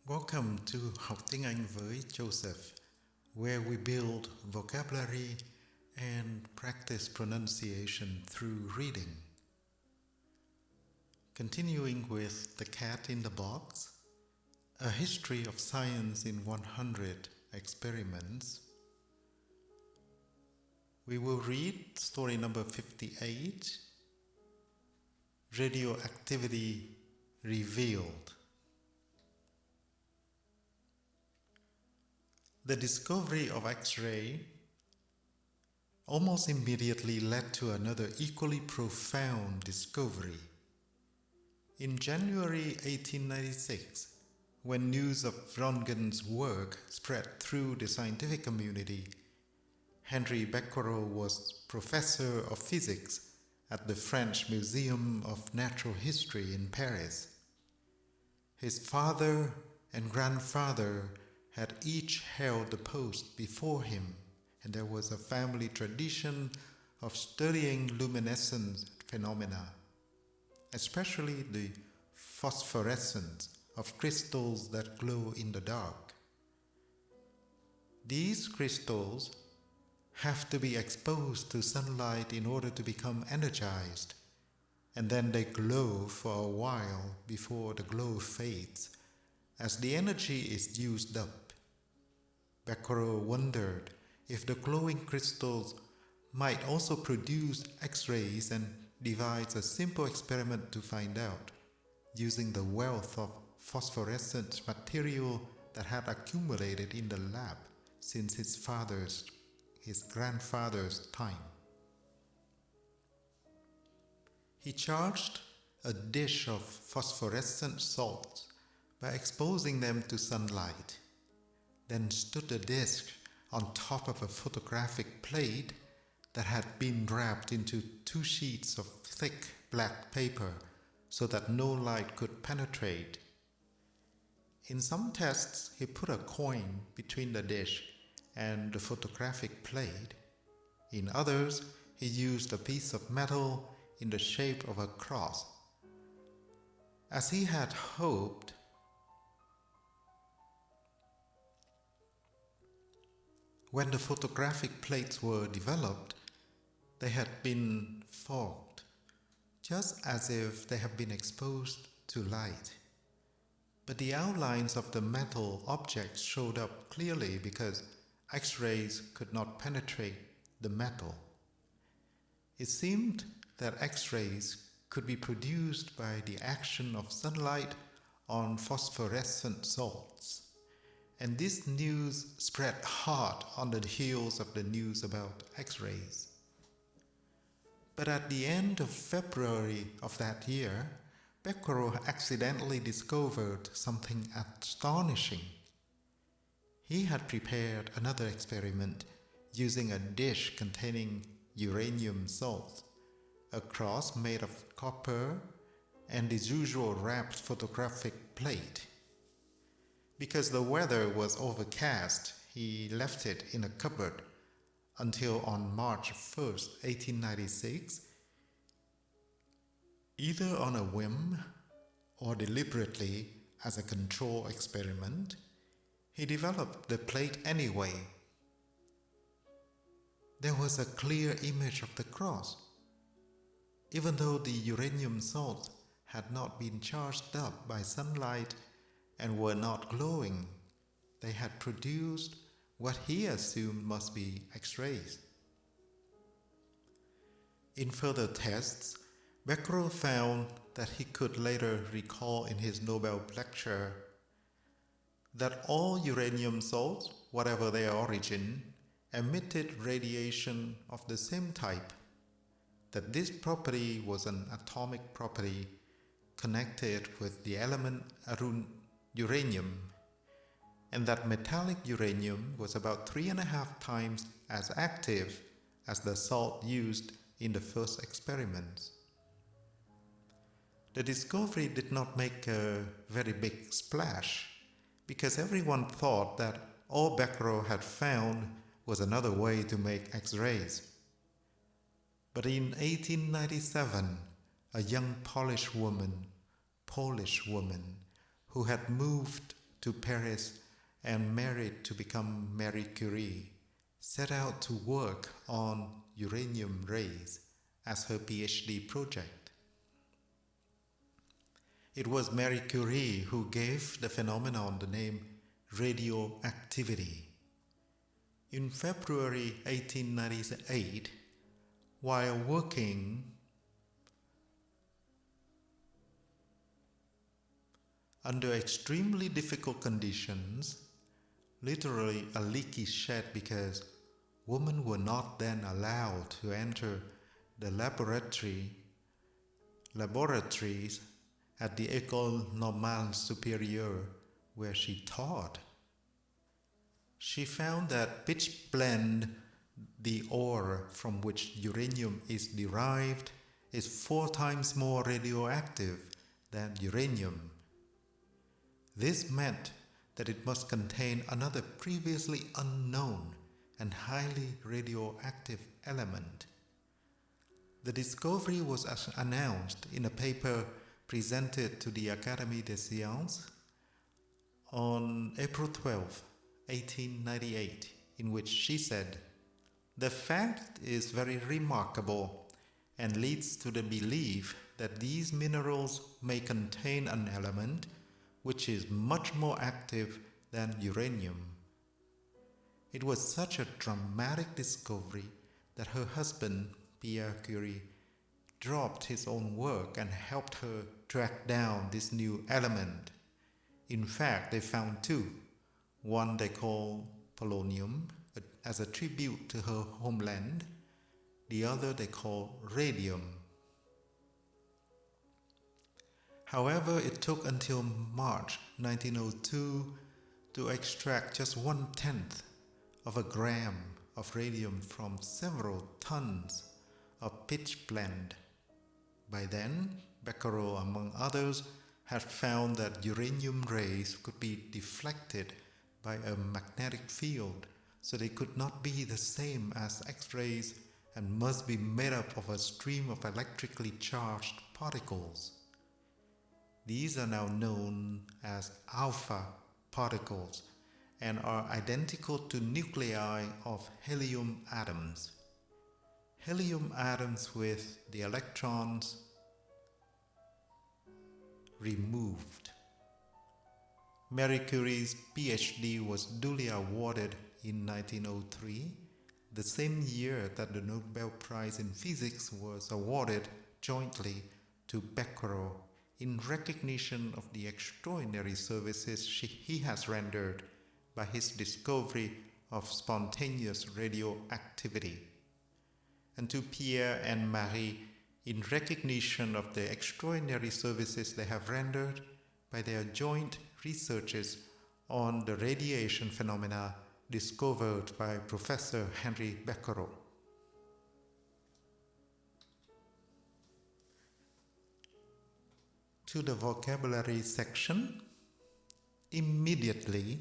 Welcome to Học tiếng Anh với Joseph, where we build vocabulary and practice pronunciation through reading. Continuing with The Cat in the Box, A History of Science in 100 Experiments, we will read story number 58, Radioactivity Revealed. The discovery of X-ray almost immediately led to another equally profound discovery. In January 1896, when news of Röntgen's work spread through the scientific community, Henri Becquerel was professor of physics at the French Museum of Natural History in Paris. His father and grandfather had each held the post before him, and there was a family tradition of studying luminescent phenomena, especially the phosphorescence of crystals that glow in the dark. These crystals have to be exposed to sunlight in order to become energized, and then they glow for a while before the glow fades as the energy is used up. Becquerel wondered if the glowing crystals might also produce X-rays and devised a simple experiment to find out, using the wealth of phosphorescent material that had accumulated in the lab since his grandfather's time. He charged a dish of phosphorescent salts by exposing them to sunlight, then stood the disc on top of a photographic plate that had been wrapped into 2 sheets of thick black paper so that no light could penetrate. In some tests, he put a coin between the dish and the photographic plate. In others, he used a piece of metal in the shape of a cross. As he had hoped, when the photographic plates were developed, they had been fogged, just as if they had been exposed to light. But the outlines of the metal objects showed up clearly because X-rays could not penetrate the metal. It seemed that X-rays could be produced by the action of sunlight on phosphorescent salts. And this news spread hard on the heels of the news about X-rays. But at the end of February of that year, Becquerel accidentally discovered something astonishing. He had prepared another experiment using a dish containing uranium salt, a cross made of copper, and the usual wrapped photographic plate. Because the weather was overcast, he left it in a cupboard until on March 1st, 1896, either on a whim or deliberately as a control experiment, he developed the plate anyway. There was a clear image of the cross, even though the uranium salts had not been charged up by sunlight and were not glowing. They had produced what he assumed must be X-rays. In further tests, Becquerel found that he could later recall in his Nobel lecture that all uranium salts, whatever their origin, emitted radiation of the same type, that this property was an atomic property connected with the element uranium, and that metallic uranium was about 3.5 times as active as the salt used in the first experiments. The discovery did not make a very big splash, because everyone thought that all Becquerel had found was another way to make X-rays. But in 1897, a young Polish woman who had moved to Paris and married to become Marie Curie, set out to work on uranium rays as her PhD project. It was Marie Curie who gave the phenomenon the name radioactivity. In February 1898, while working under extremely difficult conditions, literally a leaky shed because women were not then allowed to enter the laboratories at the École Normale Supérieure where she taught. She found that pitch blende, the ore from which uranium is derived, is 4 times more radioactive than uranium. This meant that it must contain another previously unknown and highly radioactive element. The discovery was announced in a paper presented to the Académie des Sciences on April 12, 1898, in which she said, "The fact is very remarkable and leads to the belief that these minerals may contain an element which is much more active than uranium." It was such a dramatic discovery that her husband, Pierre Curie, dropped his own work and helped her track down this new element. In fact, they found 2. One they call polonium, as a tribute to her homeland. The other they call radium. However, it took until March 1902 to extract just 1/10 of a gram of radium from several tons of pitch blende. By then, Becquerel, among others, had found that uranium rays could be deflected by a magnetic field, so they could not be the same as X-rays and must be made up of a stream of electrically charged particles. These are now known as alpha particles and are identical to nuclei of helium atoms. Helium atoms with the electrons removed. Marie Curie's PhD was duly awarded in 1903, the same year that the Nobel Prize in Physics was awarded jointly to Becquerel in recognition of the extraordinary services he has rendered by his discovery of spontaneous radioactivity, and to Pierre and Marie in recognition of the extraordinary services they have rendered by their joint researches on the radiation phenomena discovered by Professor Henry Becquerel. To the vocabulary section, immediately,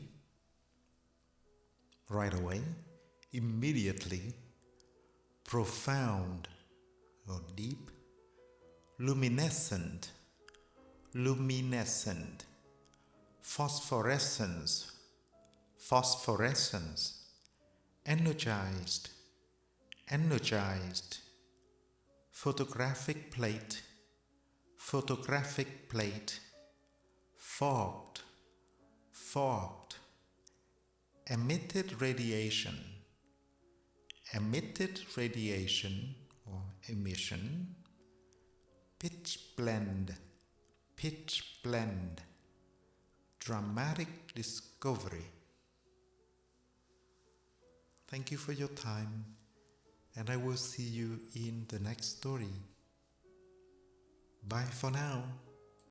right away, immediately, profound or deep, luminescent, luminescent, phosphorescence, phosphorescence, energized, energized, photographic plate, photographic plate, fogged, fogged, emitted radiation or emission, pitch blende, dramatic discovery. Thank you for your time, and I will see you in the next story. Bye for now.